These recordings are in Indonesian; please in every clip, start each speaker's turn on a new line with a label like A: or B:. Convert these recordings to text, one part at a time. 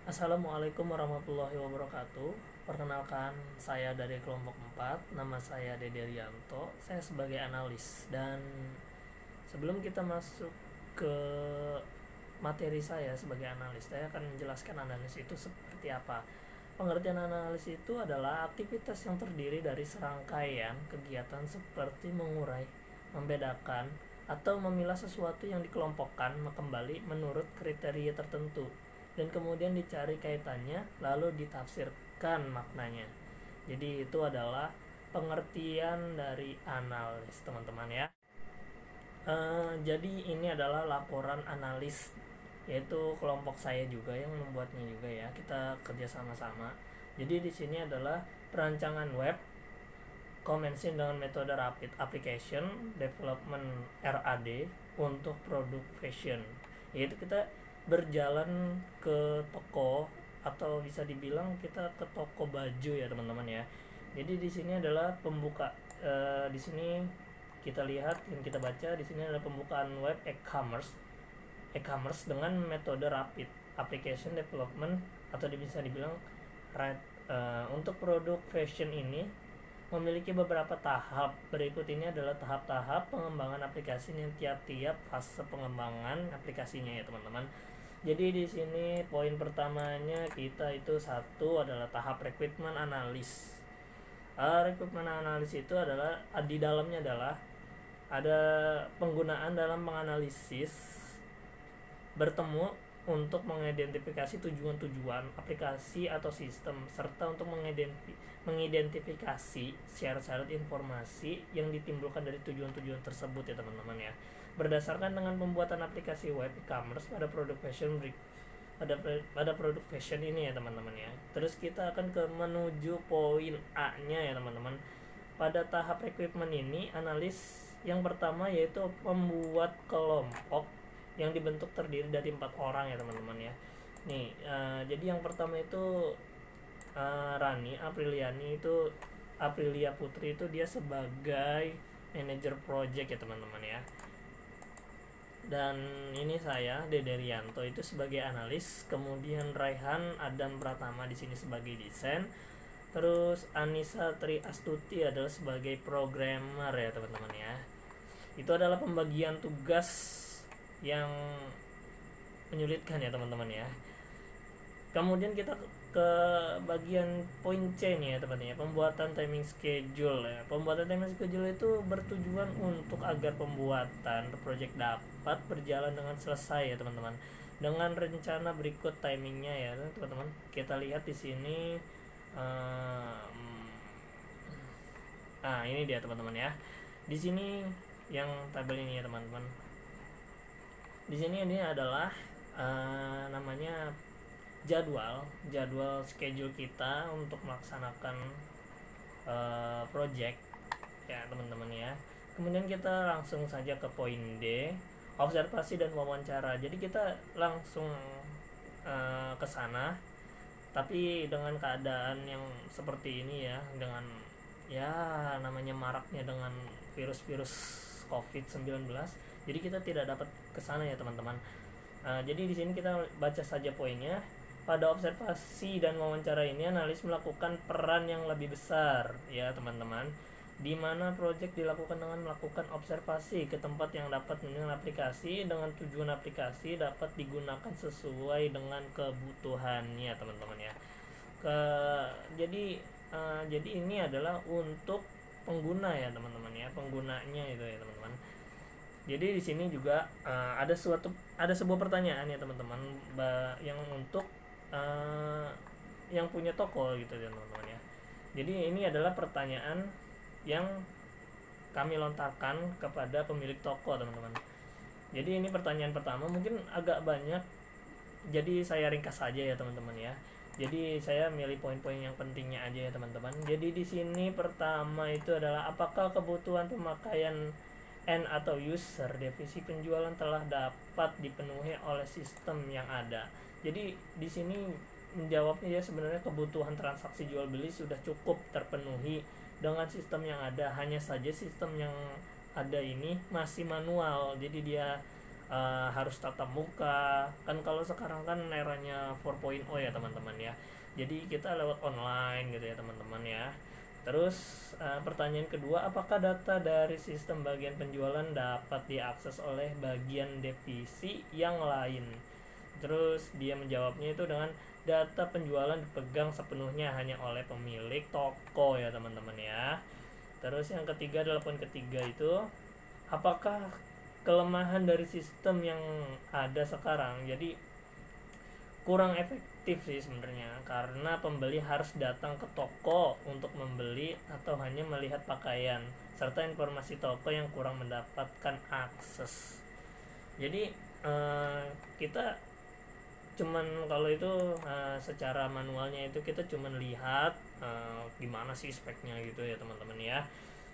A: Assalamualaikum warahmatullahi wabarakatuh. Perkenalkan, saya dari kelompok 4. Nama saya Dede Rianto. Saya sebagai analis. Dan sebelum kita masuk ke materi saya sebagai analis, saya akan menjelaskan analis itu seperti apa. Pengertian analis itu adalah aktivitas yang terdiri dari serangkaian kegiatan seperti mengurai, membedakan, atau memilah sesuatu yang dikelompokkan kembali menurut kriteria tertentu dan kemudian dicari kaitannya lalu ditafsirkan maknanya. Jadi itu adalah pengertian dari analis, teman-teman ya. Jadi ini adalah laporan analis, yaitu kelompok saya juga yang membuatnya juga ya. Kita kerja sama-sama. Jadi di sini adalah perancangan web, commencing dengan metode rapid application development RAD untuk produk fashion. Yaitu kita berjalan ke toko atau bisa dibilang kita ke toko baju ya teman-teman ya. Jadi di sini adalah pembuka di sini kita lihat dan kita baca di sini adalah pembukaan web e-commerce dengan metode rapid application development atau bisa dibilang RAD. Untuk produk fashion ini memiliki beberapa tahap. Berikut ini adalah tahap-tahap pengembangan aplikasi yang tiap-tiap fase pengembangan aplikasinya ya teman-teman. Jadi di sini poin pertamanya kita itu satu adalah tahap requirement analysis. Requirement analysis itu adalah di dalamnya adalah ada penggunaan dalam menganalisis, bertemu untuk mengidentifikasi tujuan-tujuan aplikasi atau sistem serta untuk mengidentifikasi syarat-syarat informasi yang ditimbulkan dari tujuan-tujuan tersebut ya teman-teman ya. Berdasarkan dengan pembuatan aplikasi web e-commerce pada produk fashion ini ya teman-teman ya. Terus kita akan ke menuju poin A-nya ya teman-teman. Pada tahap requirement ini analis yang pertama yaitu membuat kelompok yang dibentuk terdiri dari 4 orang ya teman-teman ya. Nih, jadi yang pertama itu Rani Apriliani itu Aprilia Putri itu dia sebagai manajer project ya teman-teman ya. Dan ini saya Dede Rianto itu sebagai analis, kemudian Raihan Adam Pratama di sini sebagai desain. Terus Anissa Tri Astuti adalah sebagai programmer ya teman-teman ya. Itu adalah pembagian tugas yang menyulitkan ya teman-teman ya. Kemudian kita ke bagian poin C nih ya teman-teman ya, pembuatan timing schedule ya. Pembuatan timing schedule itu bertujuan untuk agar pembuatan project dapat berjalan dengan selesai ya teman-teman. Dengan rencana berikut timingnya ya teman-teman. Kita lihat di sini ini dia teman-teman ya. Di sini yang tabel ini ya teman-teman. Di sini ini adalah namanya jadwal schedule kita untuk melaksanakan project ya teman-teman ya. Kemudian kita langsung saja ke poin D, observasi dan wawancara. Jadi kita langsung ke sana, tapi dengan keadaan yang seperti ini ya, dengan ya namanya maraknya dengan virus-virus COVID-19, jadi kita tidak dapat ke sana ya teman-teman. Jadi di sini kita baca saja poinnya. Pada observasi dan wawancara ini analis melakukan peran yang lebih besar ya teman-teman, di mana proyek dilakukan dengan melakukan observasi ke tempat yang dapat dengan aplikasi dengan tujuan aplikasi dapat digunakan sesuai dengan kebutuhannya teman-teman ya. Jadi ini adalah untuk pengguna ya teman-teman ya, penggunanya itu ya teman-teman. Jadi di sini juga ada sebuah pertanyaan ya teman-teman yang untuk yang punya toko gitu ya teman-teman ya. Jadi ini adalah pertanyaan yang kami lontarkan kepada pemilik toko teman-teman. Jadi ini pertanyaan pertama mungkin agak banyak, jadi saya ringkas saja ya teman-teman ya. Jadi saya milih poin-poin yang pentingnya aja ya teman-teman. Jadi di sini pertama itu adalah apakah kebutuhan pemakaian end atau user divisi penjualan telah dapat dipenuhi oleh sistem yang ada. Jadi di sini menjawabnya ya sebenarnya kebutuhan transaksi jual beli sudah cukup terpenuhi dengan sistem yang ada. Hanya saja sistem yang ada ini masih manual. Jadi dia harus tatap muka. Kan kalau sekarang kan eranya 4.0 ya teman-teman ya, jadi kita lewat online gitu ya teman-teman ya. Terus pertanyaan kedua, apakah data dari sistem bagian penjualan dapat diakses oleh bagian divisi yang lain? Terus dia menjawabnya itu dengan data penjualan dipegang sepenuhnya hanya oleh pemilik toko ya teman-teman ya. Terus yang ketiga adalah poin ketiga itu, apakah kelemahan dari sistem yang ada sekarang? Jadi kurang efektif sih sebenarnya, karena pembeli harus datang ke toko untuk membeli atau hanya melihat pakaian serta informasi toko yang kurang mendapatkan akses. Jadi kita cuman kalau itu secara manualnya itu kita cuman lihat gimana sih speknya gitu ya teman-teman ya.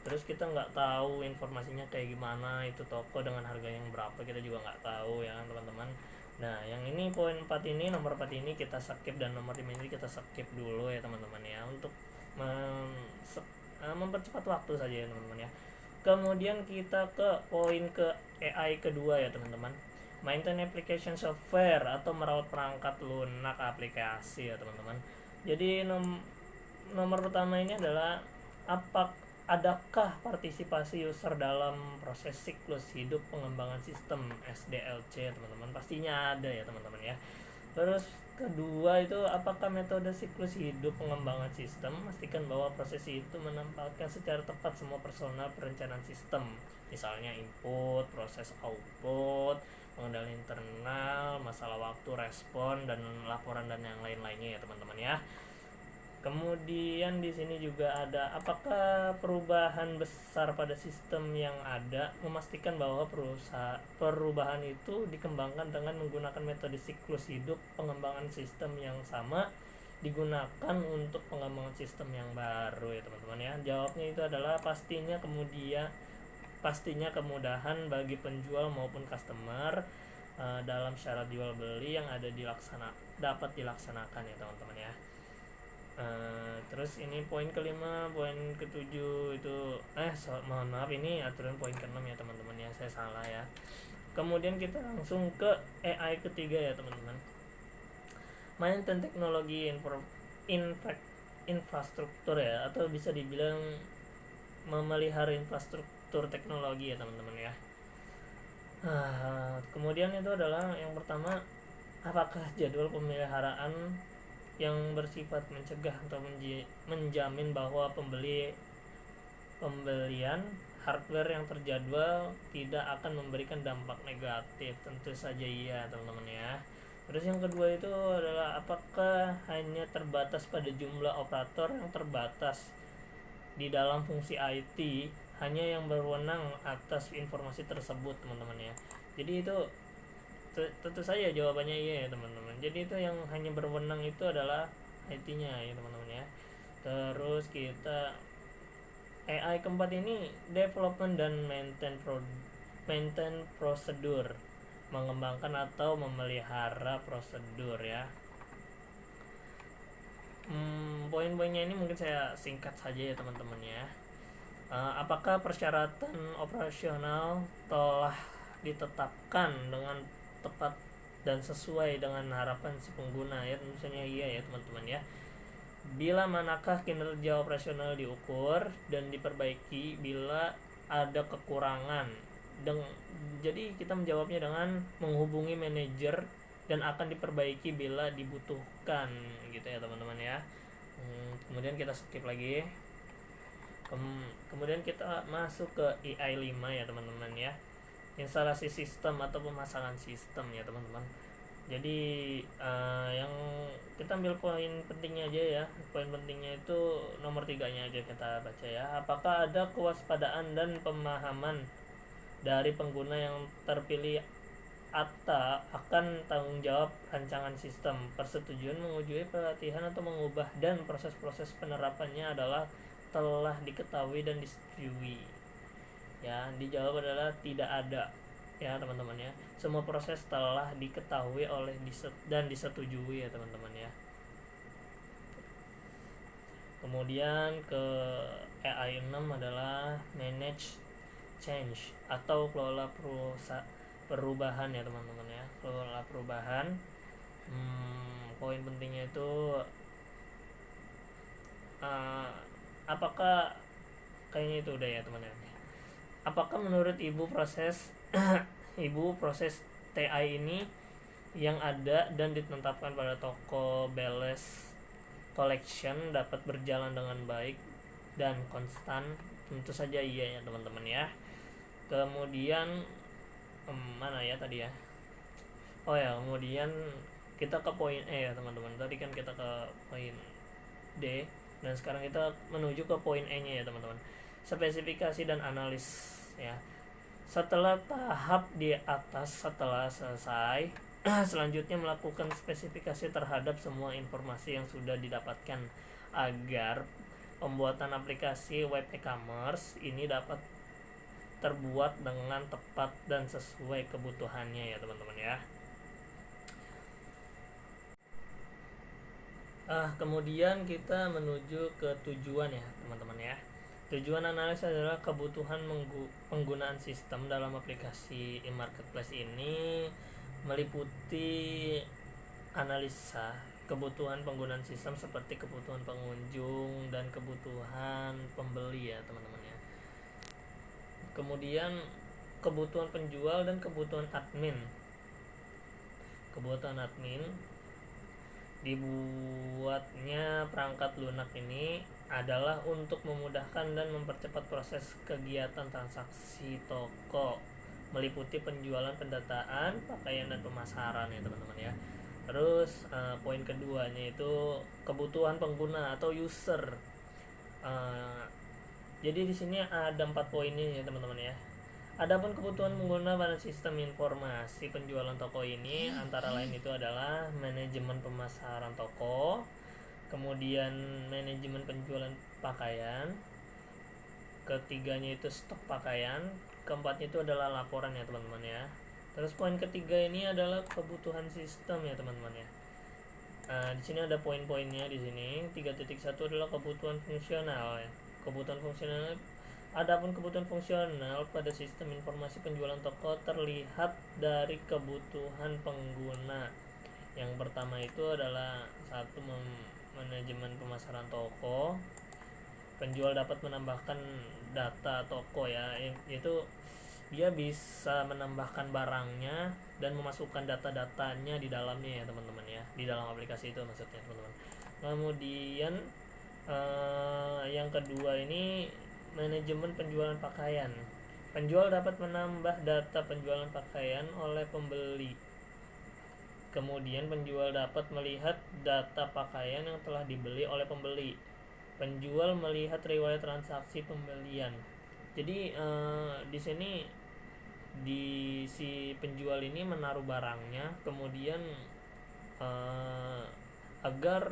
A: Terus kita nggak tahu informasinya kayak gimana, itu toko dengan harga yang berapa kita juga nggak tahu ya teman-teman. Nah yang ini poin 4 ini, nomor 4 ini kita skip, dan nomor 5 ini kita skip dulu ya teman-teman ya, untuk mempercepat waktu saja ya teman-teman ya. Kemudian kita ke poin ke AI kedua ya teman-teman, maintain application software atau merawat perangkat lunak aplikasi ya teman-teman. Jadi nomor pertama ini adalah, adakah partisipasi user dalam proses siklus hidup pengembangan sistem SDLC teman-teman? Pastinya ada ya teman-teman ya. Terus kedua itu, apakah metode siklus hidup pengembangan sistem memastikan bahwa proses itu menempatkan secara tepat semua personal perencanaan sistem, misalnya input, proses output, pengendalian internal, masalah waktu respon dan laporan dan yang lain-lainnya ya teman-teman ya. Kemudian di sini juga ada, apakah perubahan besar pada sistem yang ada memastikan bahwa perubahan itu dikembangkan dengan menggunakan metode siklus hidup pengembangan sistem yang sama digunakan untuk pengembangan sistem yang baru ya teman-teman ya. Jawabnya itu adalah pastinya kemudahan bagi penjual maupun customer dalam syarat jual beli yang dapat dilaksanakan ya teman-teman ya. Terus ini poin kelima, poin ketujuh itu mohon maaf, ini aturan poin ke-6 ya teman-teman ya, saya salah ya. Kemudian kita langsung ke AI ketiga ya teman-teman, maintain teknologi infrastruktur ya, atau bisa dibilang memelihara infrastruktur teknologi ya teman-teman ya. Kemudian itu adalah yang pertama, apakah jadwal pemeliharaan yang bersifat mencegah atau menjamin bahwa pembelian hardware yang terjadwal tidak akan memberikan dampak negatif? Tentu saja iya teman-teman ya. Terus yang kedua itu adalah, apakah hanya terbatas pada jumlah operator yang terbatas di dalam fungsi IT hanya yang berwenang atas informasi tersebut teman-teman ya. Jadi itu tentu saja jawabannya iya ya teman-teman. Jadi itu yang hanya berwenang itu adalah IT-nya ya teman-teman ya. Terus kita AI keempat ini, development dan maintain prosedur, mengembangkan atau memelihara prosedur ya. Poin-poinnya ini mungkin saya singkat saja ya teman-teman ya. Apakah persyaratan operasional telah ditetapkan dengan tepat dan sesuai dengan harapan si pengguna ya? Tentunya iya ya teman-teman ya. Bila manakah kinerja operasional diukur dan diperbaiki bila ada kekurangan? Jadi kita menjawabnya dengan menghubungi manajer dan akan diperbaiki bila dibutuhkan gitu ya teman-teman ya. Kemudian kita skip lagi. Kemudian kita masuk ke AI 5 ya teman-teman ya, instalasi sistem atau pemasangan sistem ya teman-teman. Jadi yang kita ambil poin pentingnya aja ya. Poin pentingnya itu nomor 3-nya aja kita baca ya. Apakah ada kewaspadaan dan pemahaman dari pengguna yang terpilih akan tanggung jawab rancangan sistem, persetujuan menguji, pelatihan atau mengubah, dan proses-proses penerapannya adalah telah diketahui dan disetujui ya. Dijawab adalah tidak ada ya teman-teman ya. Semua proses telah diketahui dan disetujui ya teman-teman ya. Kemudian ke AI 6 adalah manage change atau kelola perubahan ya teman-teman ya. Kelola perubahan. Poin pentingnya itu apakah kayaknya itu udah ya teman-teman. Apakah menurut ibu proses TI ini yang ada dan ditetapkan pada toko Belles Collection dapat berjalan dengan baik dan konstan? Tentu saja iya ya teman-teman ya. Kemudian mana ya tadi ya? Oh ya, kemudian kita ke poin E ya teman-teman. Tadi kan kita ke poin D dan sekarang kita menuju ke poin E-nya ya teman-teman. Spesifikasi dan analis ya. Setelah tahap di atas setelah selesai, selanjutnya melakukan spesifikasi terhadap semua informasi yang sudah didapatkan agar pembuatan aplikasi web e-commerce ini dapat terbuat dengan tepat dan sesuai kebutuhannya ya teman-teman ya. Kemudian kita menuju ke tujuan ya teman-teman ya. Tujuan analis adalah kebutuhan penggunaan sistem dalam aplikasi e-marketplace ini meliputi analisa kebutuhan penggunaan sistem seperti kebutuhan pengunjung dan kebutuhan pembeli ya teman-teman ya. Kemudian kebutuhan penjual dan kebutuhan admin. Kebutuhan admin dibuatnya perangkat lunak ini adalah untuk memudahkan dan mempercepat proses kegiatan transaksi toko, meliputi penjualan, pendataan, pakaian dan pemasaran ya teman-teman ya. Terus poin keduanya itu kebutuhan pengguna atau user. Jadi di sini ada 4 poin ini ya teman-teman ya. Adapun kebutuhan pengguna pada sistem informasi penjualan toko ini antara lain itu adalah manajemen pemasaran toko, kemudian manajemen penjualan pakaian, ketiganya itu stok pakaian, keempatnya itu adalah laporan ya teman-teman ya. Terus poin ketiga ini adalah kebutuhan sistem ya teman-teman ya. Di sini ada poin-poinnya di sini. 3.1 adalah kebutuhan fungsional ya. Kebutuhan fungsional. Adapun kebutuhan fungsional pada sistem informasi penjualan toko terlihat dari kebutuhan pengguna. Yang pertama itu adalah satu manajemen pemasaran toko. Penjual dapat menambahkan data toko ya, yaitu dia bisa menambahkan barangnya dan memasukkan data-datanya di dalamnya ya teman-teman ya, di dalam aplikasi itu maksudnya teman-teman. Kemudian yang kedua ini manajemen penjualan pakaian. Penjual dapat menambah data penjualan pakaian oleh pembeli. Kemudian penjual dapat melihat data pakaian yang telah dibeli oleh pembeli. Penjual melihat riwayat transaksi pembelian. Jadi di sini si penjual ini menaruh barangnya, kemudian agar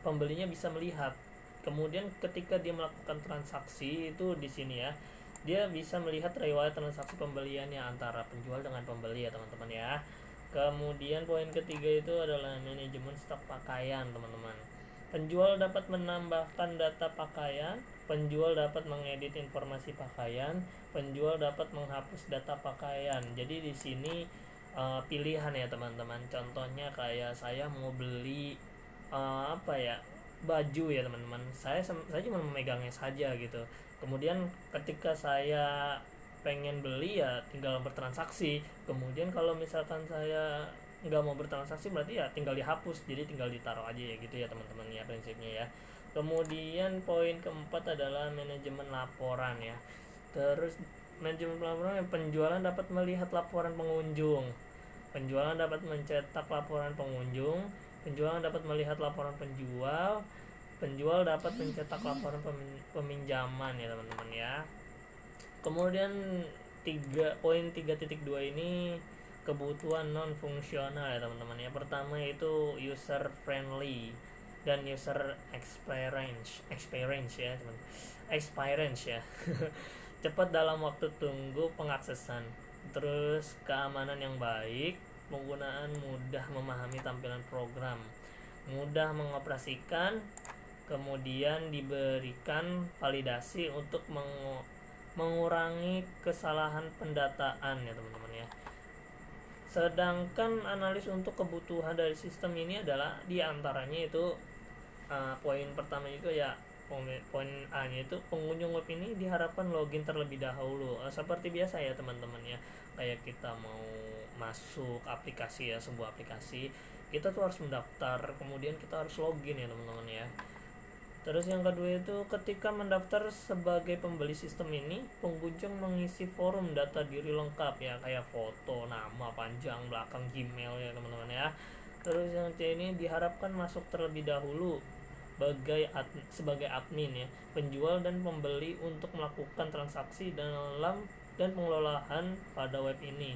A: pembelinya bisa melihat. Kemudian ketika dia melakukan transaksi itu di sini ya, dia bisa melihat riwayat transaksi pembeliannya antara penjual dengan pembeli ya teman-teman ya. Kemudian poin ketiga itu adalah manajemen stok pakaian teman-teman. Penjual dapat menambahkan data pakaian, penjual dapat mengedit informasi pakaian, penjual dapat menghapus data pakaian. Jadi di sini pilihan ya teman-teman. Contohnya kayak saya mau beli baju ya teman-teman, saya cuma memegangnya saja gitu. Kemudian ketika saya pengen beli ya tinggal bertransaksi. Kemudian kalau misalkan saya nggak mau bertransaksi berarti ya tinggal dihapus, jadi tinggal ditaruh aja ya gitu ya teman-teman ya prinsipnya ya. Kemudian poin keempat adalah manajemen laporan ya. Terus manajemen laporan, penjualan dapat melihat laporan pengunjung, penjualan dapat mencetak laporan pengunjung, penjualan dapat melihat laporan penjual, penjual dapat mencetak laporan peminjaman ya teman-teman ya. Kemudian poin 3.2 ini kebutuhan non fungsional ya teman-teman ya. Pertama itu user friendly dan user experience ya teman. Experience ya. Cepat dalam waktu tunggu pengaksesan. Terus keamanan yang baik, penggunaan mudah memahami tampilan program, mudah mengoperasikan, kemudian diberikan validasi untuk mengurangi kesalahan pendataan ya teman-teman ya. Sedangkan analis untuk kebutuhan dari sistem ini adalah diantaranya itu poin pertama itu ya, poin A nya itu pengunjung web ini diharapkan login terlebih dahulu. Seperti biasa ya teman-teman ya, kayak kita mau masuk aplikasi ya, sebuah aplikasi, kita tuh harus mendaftar, kemudian kita harus login ya teman-teman ya. Terus yang kedua itu ketika mendaftar sebagai pembeli sistem ini, pengunjung mengisi forum data diri lengkap ya, kayak foto, nama, panjang, belakang, Gmail ya teman-teman ya. Terus yang C ini diharapkan masuk terlebih dahulu sebagai admin ya, penjual dan pembeli untuk melakukan transaksi dalam dan pengelolaan pada web ini.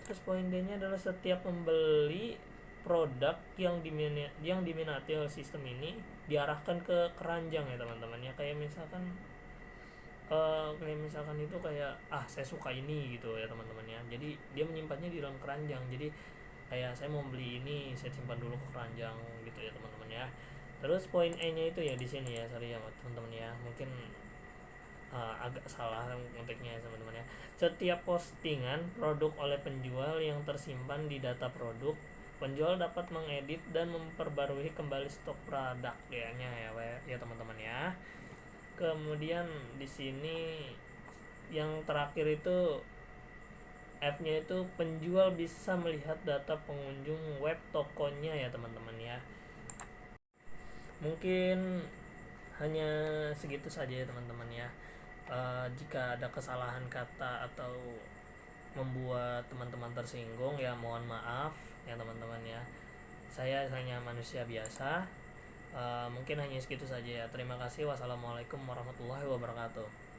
A: Terus poin D nya adalah setiap pembeli produk yang diminati oleh sistem ini diarahkan ke keranjang ya teman-teman ya, kayak misalkan itu kayak saya suka ini gitu ya teman-teman ya, jadi dia menyimpannya di dalam keranjang. Jadi kayak saya mau beli ini, saya simpan dulu ke keranjang gitu ya teman-teman ya. Terus poin E nya itu ya di sini ya, sorry ya teman-teman ya, mungkin agak salah konteksnya ya teman-teman ya. Setiap postingan produk oleh penjual yang tersimpan di data produk, penjual dapat mengedit dan memperbarui kembali stok produk ya teman-teman ya. Kemudian di sini yang terakhir itu F-nya itu penjual bisa melihat data pengunjung web tokonya ya teman-teman ya. Mungkin hanya segitu saja ya teman-teman ya. Jika ada kesalahan kata atau membuat teman-teman tersinggung ya mohon maaf ya teman-teman ya. Saya hanya manusia biasa. Mungkin hanya segitu saja ya. Terima kasih. Wassalamualaikum warahmatullahi wabarakatuh.